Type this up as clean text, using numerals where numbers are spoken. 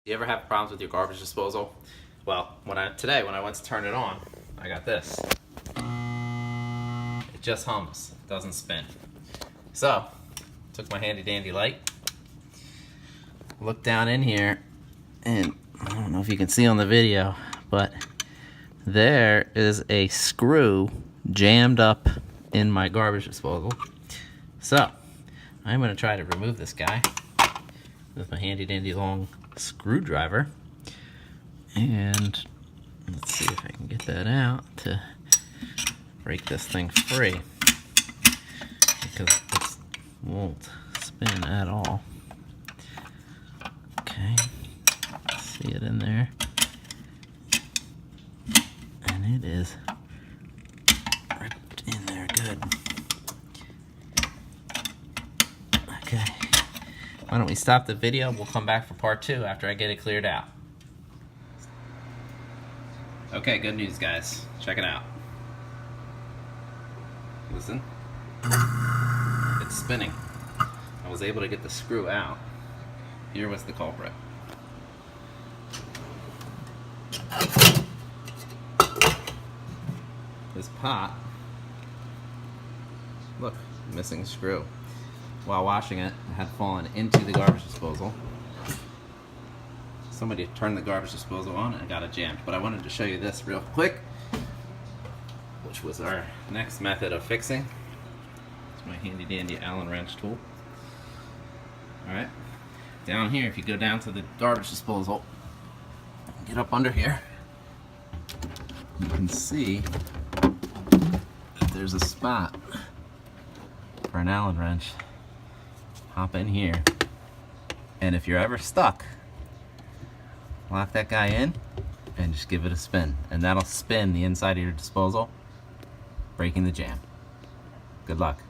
You ever have problems with your garbage disposal? Well, today when I went to turn it on, I got this. It just hums, it doesn't spin. So, took my handy dandy light, looked down in here, and I don't know if you can see on the video, but there is a screw jammed up in my garbage disposal. So, I'm going to try to remove this guy with my handy dandy long screwdriver, and let's see if I can get that out to break this thing free, because it won't spin at all. Okay, see it in there, and it is ripped in there good. Okay, why don't we stop the video? We'll come back for part 2 after I get it cleared out. Okay, good news, guys. Check it out. Listen. It's spinning. I was able to get the screw out. Here was the culprit. This pot, look, missing screw. While washing it, it had fallen into the garbage disposal. Somebody turned the garbage disposal on and got it jammed. But I wanted to show you this real quick, which was our next method of fixing. It's my handy dandy Allen wrench tool. Alright, down here, if you go down to the garbage disposal, get up under here, you can see that there's a spot for an Allen wrench. Hop in here, and if you're ever stuck, lock that guy in and just give it a spin, and that'll spin the inside of your disposal, breaking the jam. Good luck.